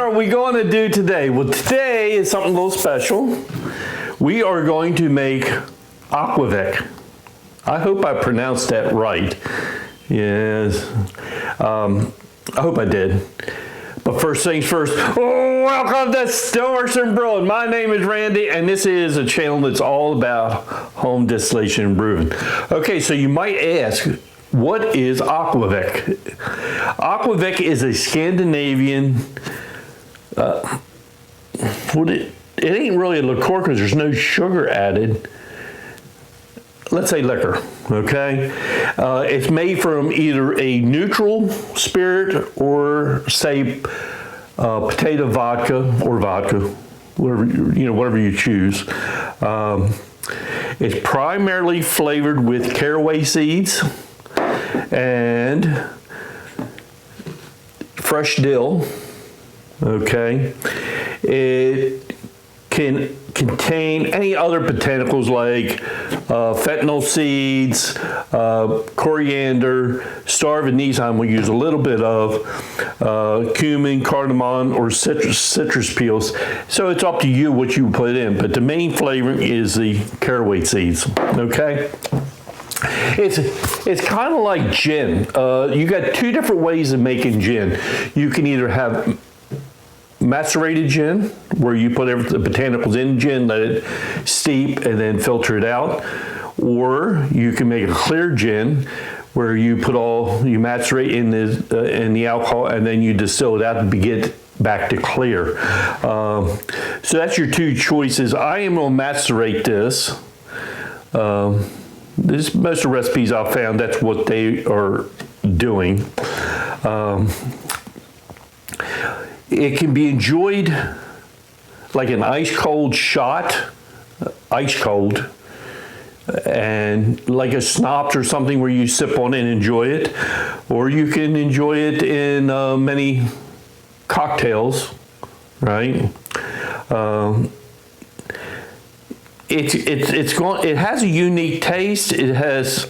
are we going to do today? Well, today is something a little special. We are going to make Aquavit. I hope I pronounced that right. Yes. I hope I did. But first things first, welcome to Stores and Brewing. My name is Randy, and this is a channel that's all about home distillation and brewing. Okay, so you might ask, what is Aquavit? Aquavit is a Scandinavian, it ain't really a liqueur because there's no sugar added. Let's say liquor, okay? It's made from either a neutral spirit or say potato vodka or vodka, whatever you choose. It's primarily flavored with caraway seeds and fresh dill, okay? It can contain any other botanicals like fennel seeds, coriander, star of anise we use a little bit of, cumin, cardamom, or citrus peels. So it's up to you what you put in, but the main flavor is the caraway seeds, okay? It's kind of like gin. You got two different ways of making gin. You can either have macerated gin, where you put the botanicals in gin, let it steep, and then filter it out. Or you can make a clear gin, where you macerate in the alcohol, and then you distill it out and get back to clear. So that's your two choices. I am going to macerate this. Most of the recipes I've found, that's what they are doing. It can be enjoyed like an ice cold shot, ice cold, and like a schnapps or something where you sip on it and enjoy it. Or you can enjoy it in many cocktails, right? It has a unique taste. It has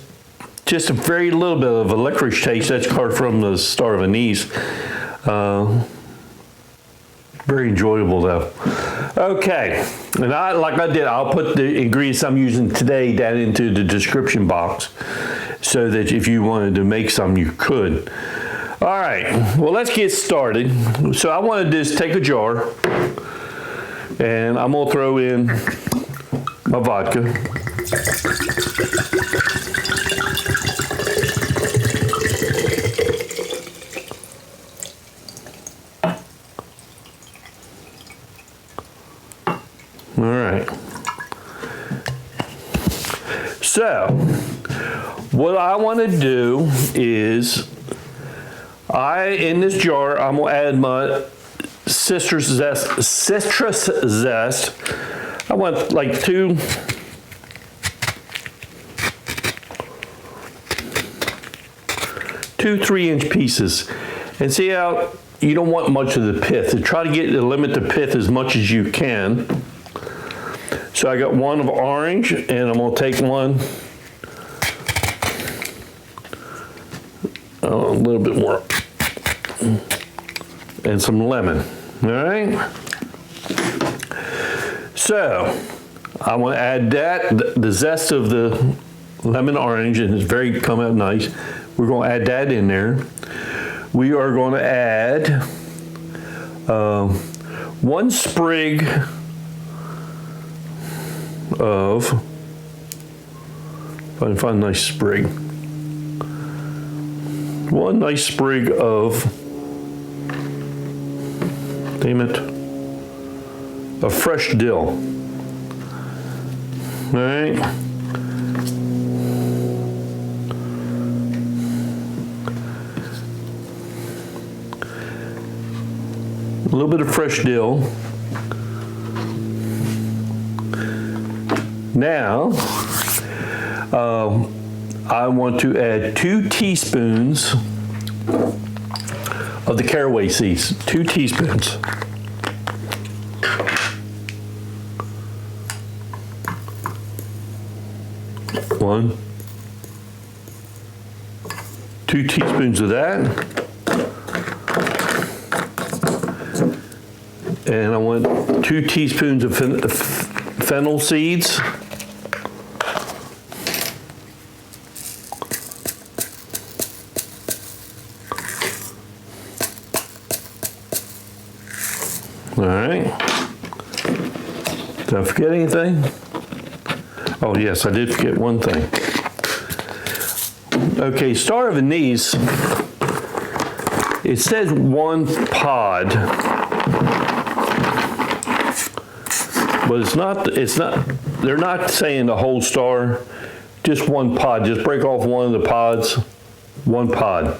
just a very little bit of a licorice taste. That's called from the star of anise. Very enjoyable though. Okay, and I'll put the ingredients I'm using today down into the description box so that if you wanted to make some, you could. All right, well, let's get started. So I want to just take a jar and I'm gonna throw in my vodka. All right. So, what I want to do is, in this jar, I'm going to add my citrus zest. I want like two 3-inch pieces. And see how you don't want much of the pith. To try to limit the pith as much as you can. So I got one of orange, and I'm going to take one, a little bit more, and some lemon. All right. So I want to add the zest of the lemon orange, and it's come out nice. We're going to add that in there. We are going to add one sprig of, if I can find a nice sprig, one nice sprig of, of fresh dill. All right. A little bit of fresh dill. Now, I want to add 2 teaspoons of the caraway seeds. 2 teaspoons. One, 2 teaspoons of that. And I want 2 teaspoons of fennel seeds. All right. Did I forget anything? Oh yes, I did forget one thing. Okay, star of anise, it says 1 pod, but it's not, they're not saying the whole star, just 1 pod. Just break off one of the pods, 1 pod.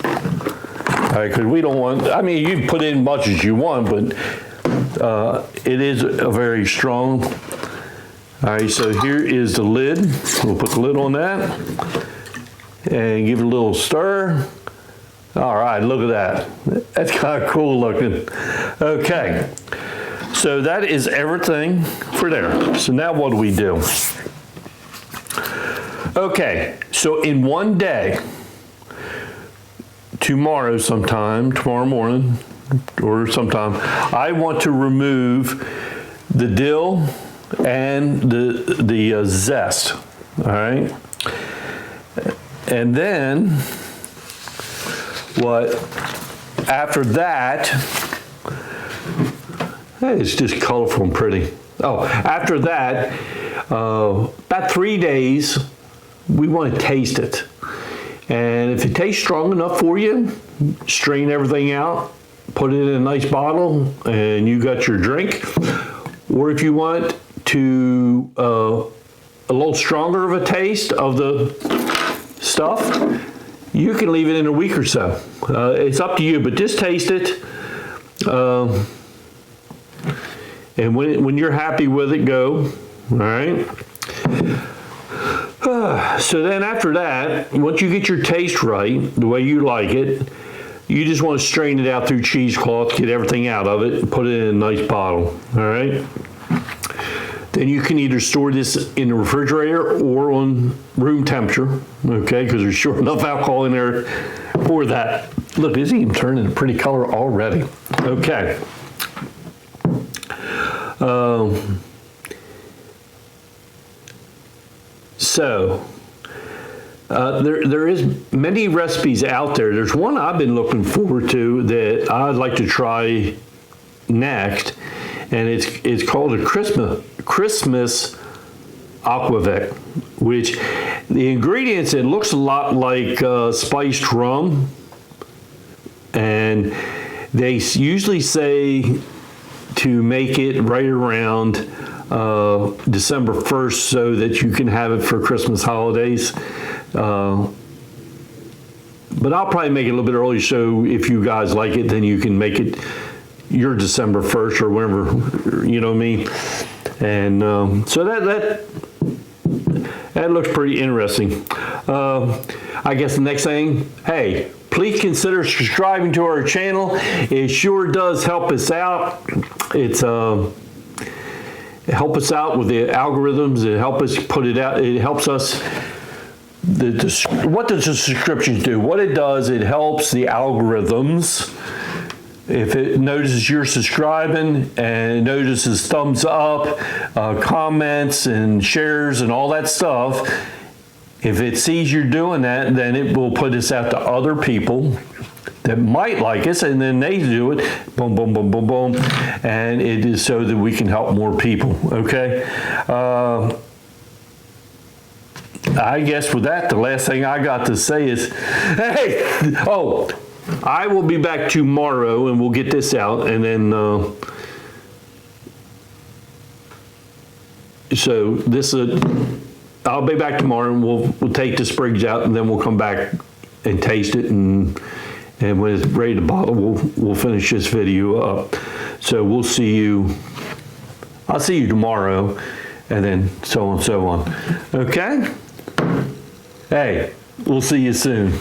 All right, because we don't want, I mean, you can put in much as you want, but it is a very strong. All right, so here is the lid. We'll put the lid on that and give it a little stir. All right, look at that. That's kind of cool looking. Okay, so that is everything for there. So now what do we do? Okay, so in one day, tomorrow morning or sometime, I want to remove the dill and the zest, all right? And then after that, hey, it's just colorful and pretty. Oh, after that, about 3 days, we want to taste it. And if it tastes strong enough for you, strain everything out, put it in a nice bottle, and you got your drink. Or if you want to a little stronger of a taste of the stuff, you can leave it in a week or so. It's up to you, but just taste it. And when you're happy with it, go. All right. So then after that, once you get your taste right, the way you like it, you just want to strain it out through cheesecloth, get everything out of it, and put it in a nice bottle. All right. Then you can either store this in the refrigerator or on room temperature, okay, because there's sure enough alcohol in there for that. Look, it's even turning a pretty color already. Okay. There is many recipes out there. There's one I've been looking forward to that I'd like to try next, and it's called a Christmas Aquavit, which the ingredients, it looks a lot like spiced rum, and they usually say to make it right around December 1st so that you can have it for Christmas holidays. But I'll probably make it a little bit early, so if you guys like it, then you can make it your December 1st or whenever, you know what I mean? And so that looks pretty interesting. I guess the next thing, hey, please consider subscribing to our channel. It sure does help us out. It helps us out with the algorithms. It helps us put it out. It helps us. What does the subscriptions do? What it does, it helps the algorithms. If it notices you're subscribing and it notices thumbs up, comments and shares and all that stuff, if it sees you're doing that, then it will put us out to other people that might like us, and then they do it, boom, boom, boom, boom, boom, and it is so that we can help more people, okay? I guess with that, the last thing I got to say is, hey, oh, I will be back tomorrow and we'll get this out, and then, so this, I'll be back tomorrow and we'll take the sprigs out, and then we'll come back and taste it, and when it's ready to bottle, we'll finish this video up. So we'll see you, I'll see you tomorrow, and then so on and so on. Okay? Hey, we'll see you soon.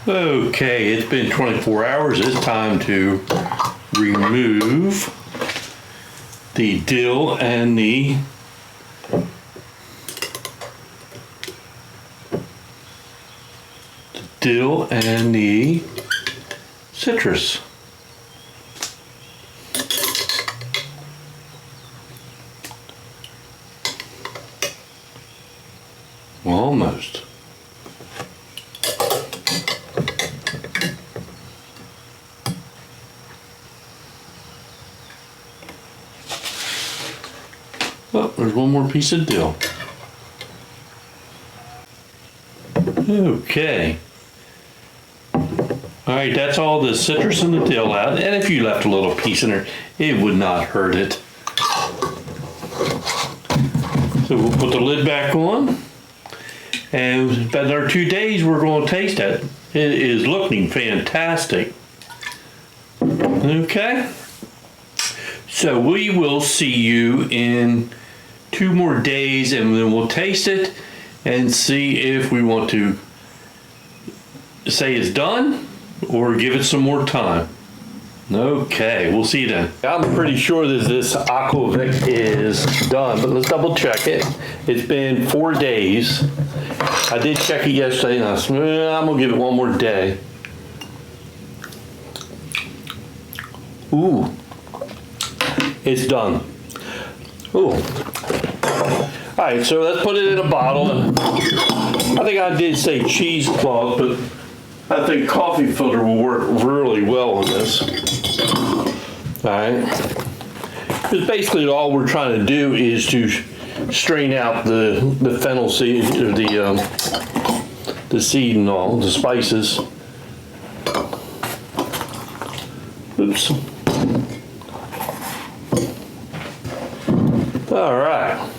Okay, it's been 24 hours. It's time to remove the dill and the dill and the citrus. Almost. Oh, there's one more piece of dill. Okay. All right, that's all the citrus and the dill out. And if you left a little piece in there, it would not hurt it. So we'll put the lid back on. And in about another 2 days, we're going to taste it. It is looking fantastic. Okay. So we will see you in 2 more days, and then we'll taste it and see if we want to say it's done or give it some more time. Okay, we'll see you then. I'm pretty sure that this Aquavit is done, but let's double check it. It's been 4 days. I did check it yesterday, and I said, I'm gonna give it 1 more day. Ooh, it's done. Ooh. All right, so let's put it in a bottle. I think I did say cheesecloth, but I think coffee filter will work really well on this. All right. Because basically all we're trying to do is to strain out the fennel seed, or the seed and all, the spices. Oops. All right.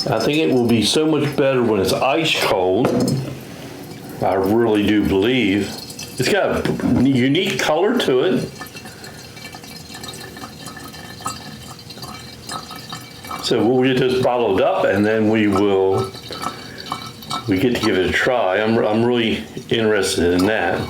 I think it will be so much better when it's ice cold. I really do believe. It's got a unique color to it. So we'll get this bottled up, and then we get to give it a try. I'm really interested in that.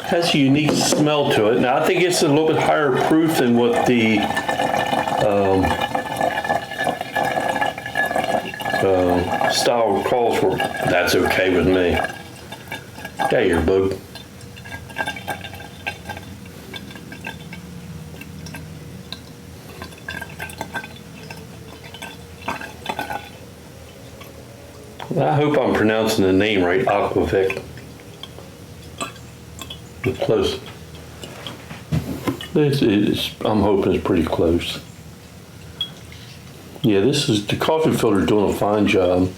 Has a unique smell to it. Now I think it's a little bit higher proof than what the style calls for. That's okay with me. Yeah, your bug. I hope I'm pronouncing the name right, Aquavit. Close. I'm hoping it's pretty close. Yeah, the coffee filter doing a fine job.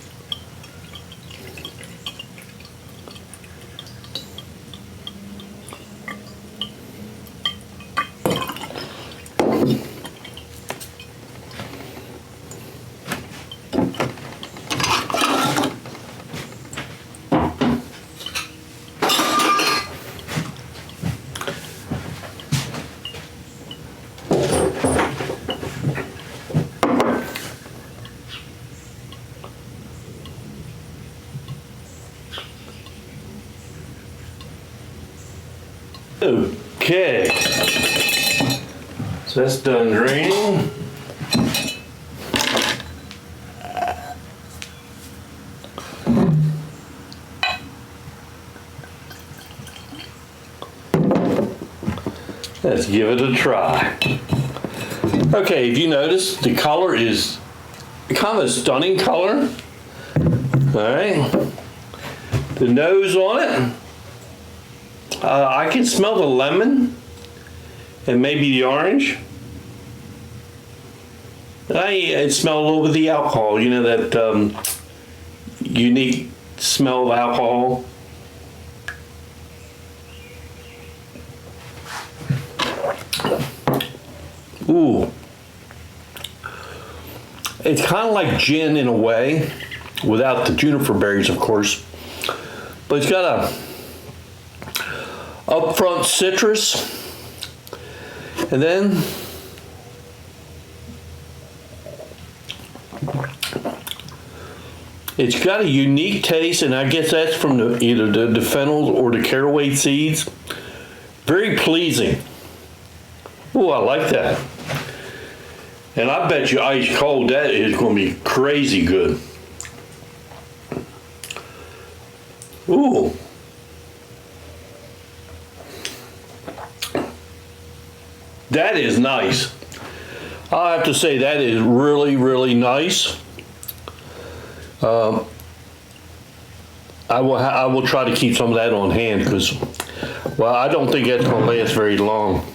Okay, so that's done draining. Let's give it a try. Okay, if you notice, the color is kind of a stunning color. All right, the nose on it. I can smell the lemon and maybe the orange. I smell a little bit of the alcohol, you know, that unique smell of alcohol. Ooh. It's kind of like gin in a way, without the juniper berries, of course. But it's got upfront citrus. And then it's got a unique taste, and I guess that's from either the fennel or the caraway seeds. Very pleasing. Oh, I like that. And I bet you ice cold, that is going to be crazy good. Ooh. That is nice. I have to say that is really, really nice. I will try to keep some of that on hand because, well, I don't think that's going to last very long.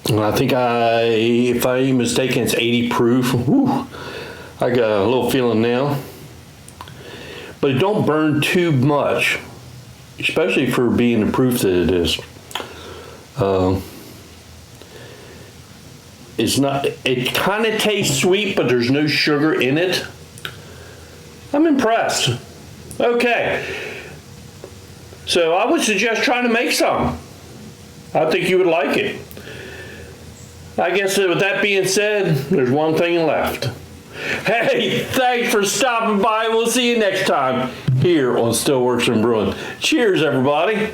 And I think if I ain't mistaken, it's 80 proof. Whew, I got a little feeling now. But it don't burn too much, especially for being the proof that it is. It's not. It kind of tastes sweet, but there's no sugar in it. I'm impressed. Okay, so I would suggest trying to make some. I think you would like it. I guess with that being said, there's one thing left. Hey, thanks for stopping by. We'll see you next time here on Still Works in Brewing. Cheers, everybody.